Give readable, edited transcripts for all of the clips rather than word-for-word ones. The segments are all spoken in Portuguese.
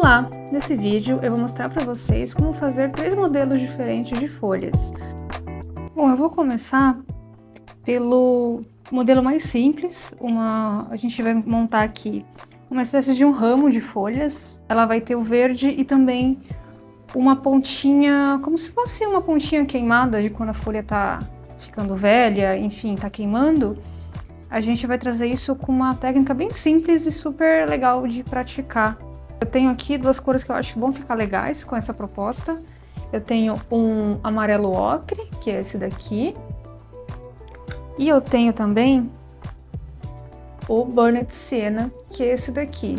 Olá! Nesse vídeo eu vou mostrar para vocês como fazer 3 modelos diferentes de folhas. Bom, eu vou começar pelo modelo mais simples. A gente vai montar aqui uma espécie de um ramo de folhas. Ela vai ter o verde e também uma pontinha, como se fosse uma pontinha queimada de quando a folha tá ficando velha, enfim, tá queimando. A gente vai trazer isso com uma técnica bem simples e super legal de praticar. Eu tenho aqui 2 cores que eu acho que vão ficar legais com essa proposta. Eu tenho um amarelo ocre, que é esse daqui. E eu tenho também o Burnt Sienna, que é esse daqui.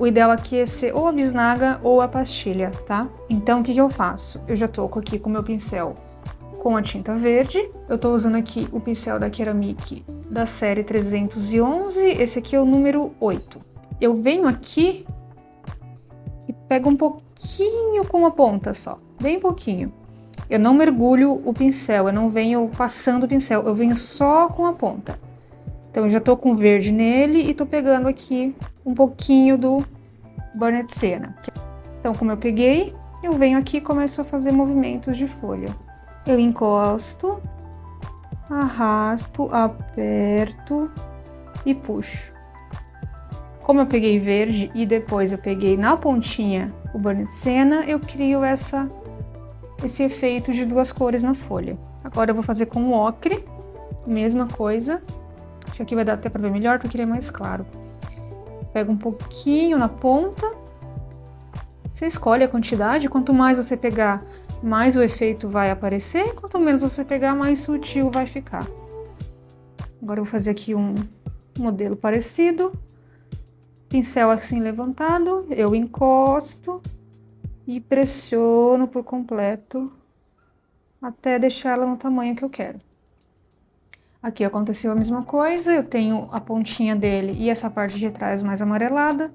O ideal aqui é ser ou a bisnaga ou a pastilha, tá? Então, o que eu faço? Eu já tô aqui com o meu pincel com a tinta verde. Eu tô usando aqui o pincel da Ceramic da série 311. Esse aqui é o número 8. Eu venho aqui e pego um pouquinho com a ponta só, bem pouquinho. Eu não mergulho o pincel, eu não venho passando o pincel, eu venho só com a ponta. Então eu já tô com verde nele e tô pegando aqui um pouquinho do Burnt Sienna. Então, como eu peguei, eu venho aqui e começo a fazer movimentos de folha. Eu encosto, arrasto, aperto e puxo. Como eu peguei verde e depois eu peguei na pontinha o Burnt Sienna, eu crio esse efeito de 2 cores na folha. Agora eu vou fazer com o ocre, mesma coisa. Acho que aqui vai dar até para ver melhor porque ele é mais claro. Pega um pouquinho na ponta. Você escolhe a quantidade, quanto mais você pegar, mais o efeito vai aparecer, quanto menos você pegar, mais sutil vai ficar. Agora eu vou fazer aqui um modelo parecido. Pincel assim levantado, eu encosto e pressiono por completo até deixar ela no tamanho que eu quero. Aqui aconteceu a mesma coisa, eu tenho a pontinha dele e essa parte de trás mais amarelada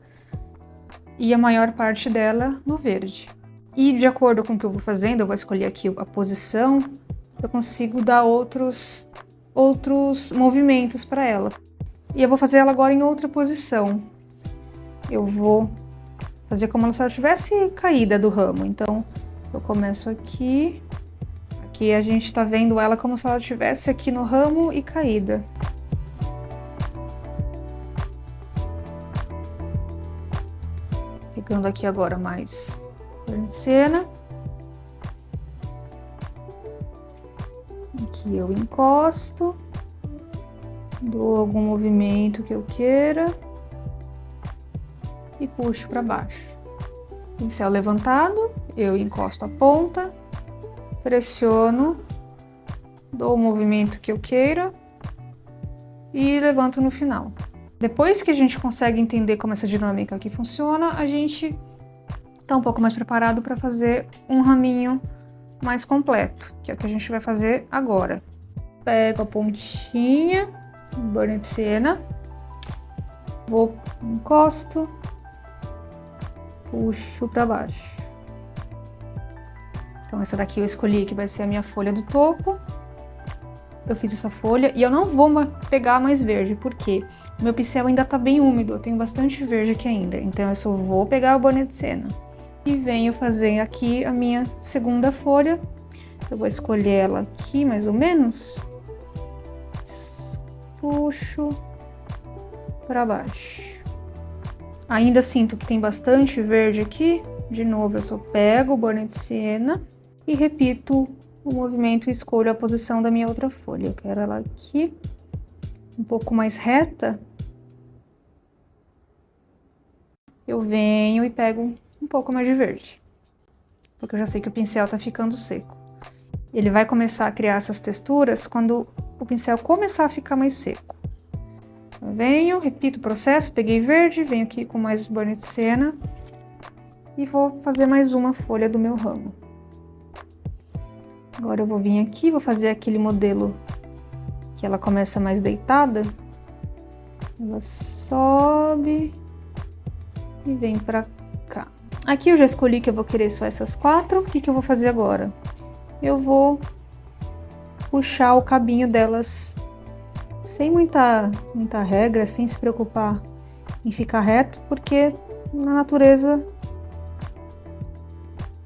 e a maior parte dela no verde. E de acordo com o que eu vou fazendo, eu vou escolher aqui a posição, eu consigo dar outros movimentos para ela. E eu vou fazer ela agora em outra posição. Eu vou fazer como se ela tivesse caída do ramo. Então, eu começo aqui. Aqui a gente tá vendo ela como se ela estivesse aqui no ramo e caída. Pegando aqui agora mais Burnt Sienna. Aqui eu encosto. Dou algum movimento que eu queira. E puxo para baixo. Pincel levantado, eu encosto a ponta, pressiono, dou o movimento que eu queira e levanto no final. Depois que a gente consegue entender como essa dinâmica aqui funciona, a gente tá um pouco mais preparado para fazer um raminho mais completo, que é o que a gente vai fazer agora. Pego a pontinha, Burnt Sienna, encosto, puxo para baixo. Então essa daqui eu escolhi que vai ser a minha folha do topo. Eu fiz essa folha e eu não vou pegar mais verde, porque o meu pincel ainda tá bem úmido, eu tenho bastante verde aqui ainda. Então eu só vou pegar o Burnt Sienna. E venho fazer aqui a minha segunda folha. Eu vou escolher ela aqui mais ou menos. Puxo para baixo. Ainda sinto que tem bastante verde aqui. De novo, eu só pego o Burnt Sienna e repito o movimento e escolho a posição da minha outra folha. Eu quero ela aqui, um pouco mais reta. Eu venho e pego um pouco mais de verde, porque eu já sei que o pincel tá ficando seco. Ele vai começar a criar essas texturas quando o pincel começar a ficar mais seco. Eu venho, repito o processo, peguei verde, venho aqui com mais Burnt Sienna e vou fazer mais uma folha do meu ramo. Agora eu vou vir aqui, vou fazer aquele modelo que ela começa mais deitada. Ela sobe e vem pra cá. Aqui eu já escolhi que eu vou querer só essas 4. O que eu vou fazer agora? Eu vou puxar o cabinho delas sem muita regra, sem se preocupar em ficar reto, porque na natureza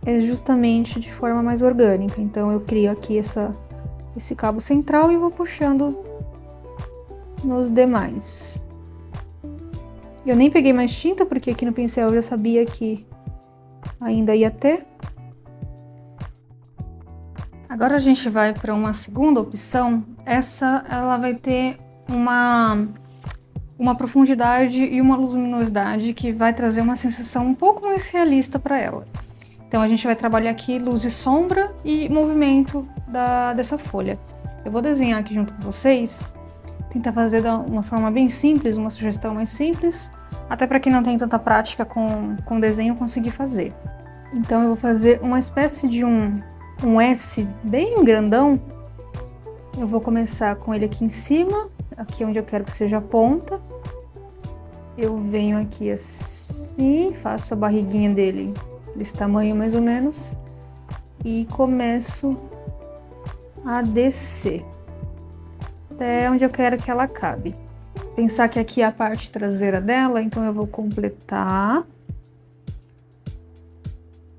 é justamente de forma mais orgânica. Então eu crio aqui esse cabo central e vou puxando nos demais. Eu nem peguei mais tinta, porque aqui no pincel eu já sabia que ainda ia ter. Agora a gente vai para uma segunda opção. Essa, ela vai ter uma profundidade e uma luminosidade que vai trazer uma sensação um pouco mais realista para ela. Então a gente vai trabalhar aqui luz e sombra e movimento dessa folha. Eu vou desenhar aqui junto com vocês, tentar fazer de uma forma bem simples, uma sugestão mais simples, até para quem não tem tanta prática com desenho conseguir fazer. Então eu vou fazer uma espécie de um S bem grandão. Eu vou começar com ele aqui em cima, aqui onde eu quero que seja a ponta. Eu venho aqui assim, faço a barriguinha dele desse tamanho mais ou menos e começo a descer até onde eu quero que ela cabe. Pensar que aqui é a parte traseira dela, então eu vou completar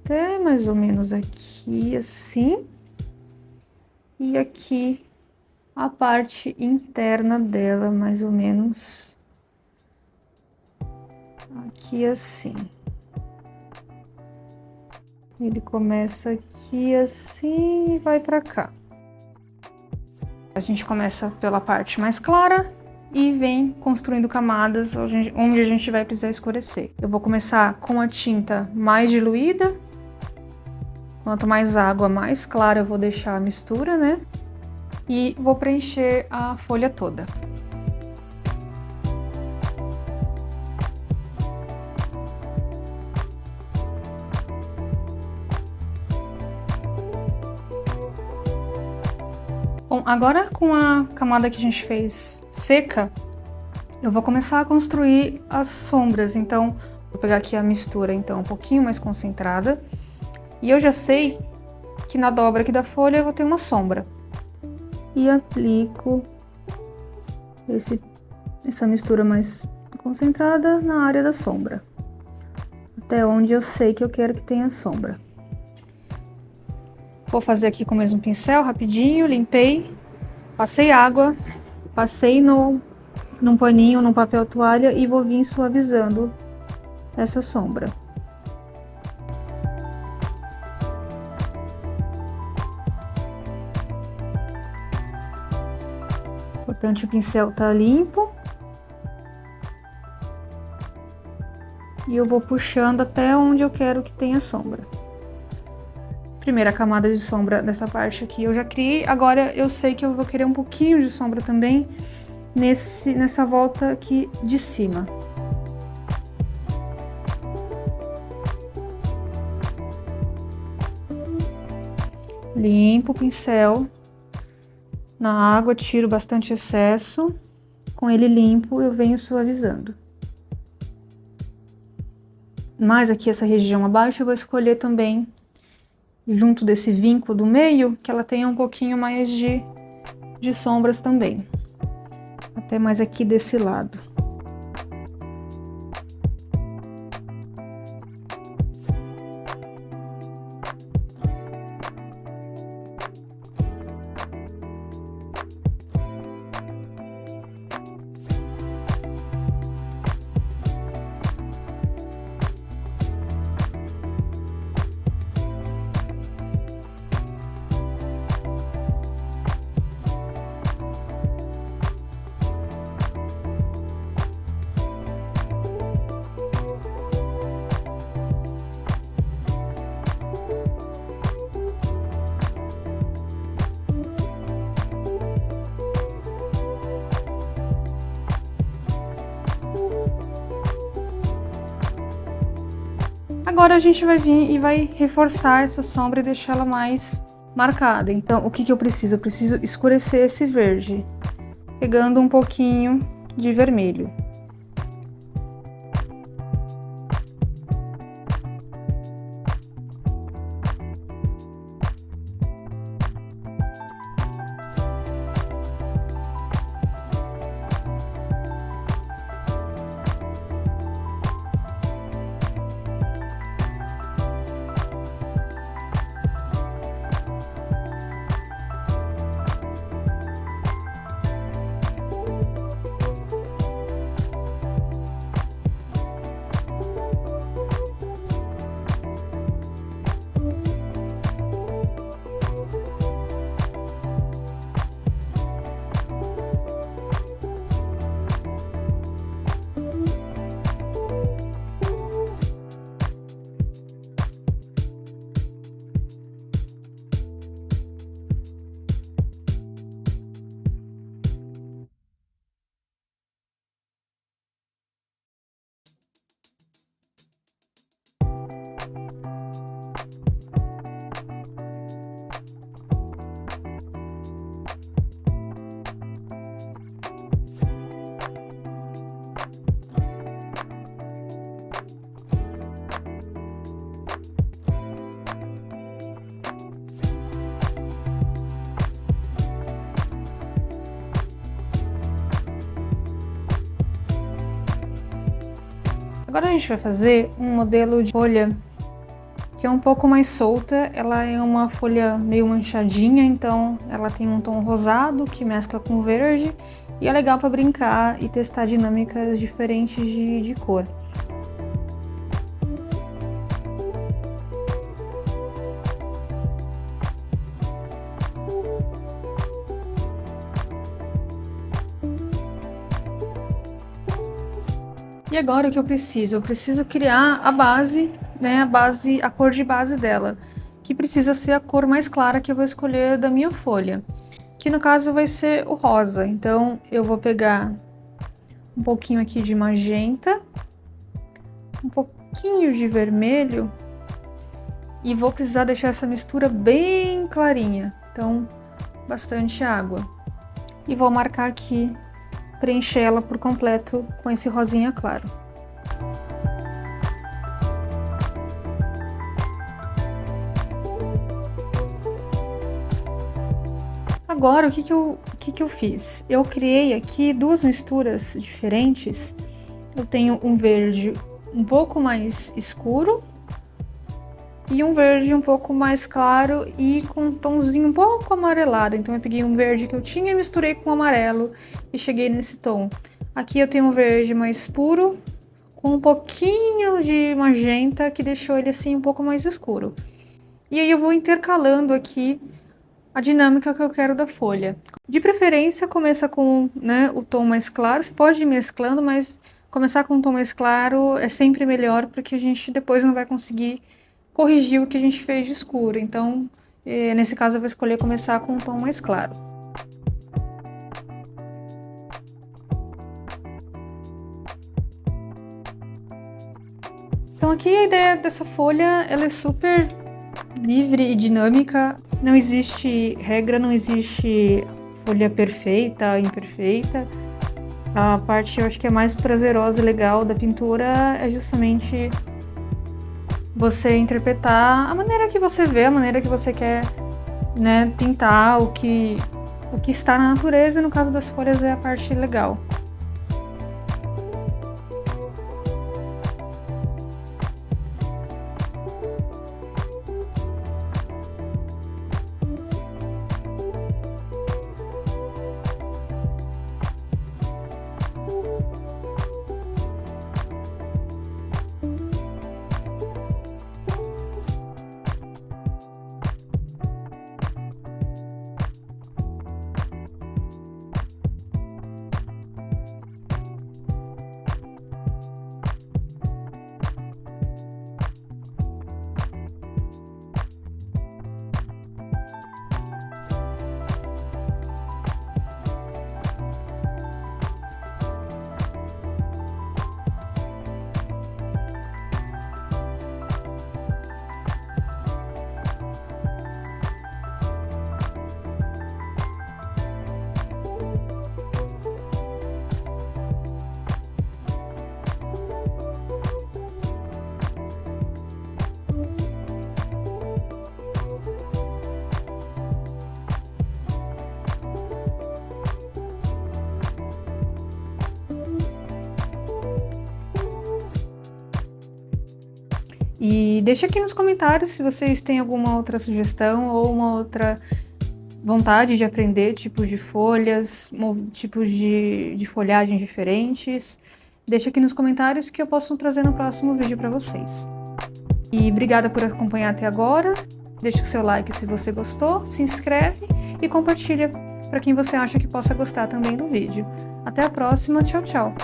até mais ou menos aqui assim, e aqui a parte interna dela mais ou menos aqui assim. Ele começa aqui assim e vai pra cá. A gente começa pela parte mais clara e vem construindo camadas onde a gente vai precisar escurecer. Eu vou começar com a tinta mais diluída. Quanto mais água, mais clara eu vou deixar a mistura, né? E vou preencher a folha toda. Bom, agora com a camada que a gente fez seca, eu vou começar a construir as sombras. Então, vou pegar aqui a mistura então um pouquinho mais concentrada. E eu já sei que na dobra aqui da folha eu vou ter uma sombra. E aplico essa mistura mais concentrada na área da sombra. Até onde eu sei que eu quero que tenha sombra. Vou fazer aqui com o mesmo pincel, rapidinho, limpei, passei água, passei num paninho, num papel toalha e vou vir suavizando essa sombra. Importante o pincel tá limpo. E eu vou puxando até onde eu quero que tenha sombra. Primeira camada de sombra dessa parte aqui eu já criei, agora eu sei que eu vou querer um pouquinho de sombra também nessa volta aqui de cima. Limpo o pincel na água, tiro bastante excesso, com ele limpo eu venho suavizando. Mais aqui essa região abaixo eu vou escolher também junto desse vinco do meio, que ela tenha um pouquinho mais de sombras também. Até mais aqui desse lado. Agora a gente vai vir e vai reforçar essa sombra e deixar ela mais marcada. Então, o que eu preciso? Eu preciso escurecer esse verde, pegando um pouquinho de vermelho. Agora a gente vai fazer um modelo de folha que é um pouco mais solta. Ela é uma folha meio manchadinha, então ela tem um tom rosado que mescla com verde e é legal para brincar e testar dinâmicas diferentes de cor. E agora o que eu preciso? Eu preciso criar a base, né? A cor de base dela, que precisa ser a cor mais clara que eu vou escolher da minha folha, que no caso vai ser o rosa. Então eu vou pegar um pouquinho aqui de magenta, um pouquinho de vermelho e vou precisar deixar essa mistura bem clarinha, então bastante água. E vou marcar aqui, preencher ela por completo com esse rosinha claro. Agora, o que eu fiz? Eu criei aqui duas misturas diferentes. Eu tenho um verde um pouco mais escuro e um verde um pouco mais claro e com um tomzinho um pouco amarelado. Então eu peguei um verde que eu tinha e misturei com amarelo e cheguei nesse tom. Aqui eu tenho um verde mais puro com um pouquinho de magenta que deixou ele assim um pouco mais escuro. E aí eu vou intercalando aqui a dinâmica que eu quero da folha. De preferência começa com, né, o tom mais claro. Você pode ir mesclando, mas começar com um tom mais claro é sempre melhor, porque a gente depois não vai conseguir corrigir o que a gente fez de escuro. Então, nesse caso eu vou escolher começar com um tom mais claro. Então aqui a ideia dessa folha, ela é super livre e dinâmica. Não existe regra, não existe folha perfeita, imperfeita. A parte eu acho que é mais prazerosa e legal da pintura é justamente você interpretar a maneira que você vê, a maneira que você quer, né, pintar, o que está na natureza, e no caso das folhas é a parte legal. E deixa aqui nos comentários se vocês têm alguma outra sugestão ou uma outra vontade de aprender tipos de folhas, tipos de folhagens diferentes. Deixa aqui nos comentários que eu posso trazer no próximo vídeo para vocês. E obrigada por acompanhar até agora. Deixa o seu like se você gostou, se inscreve e compartilha para quem você acha que possa gostar também do vídeo. Até a próxima, tchau, tchau!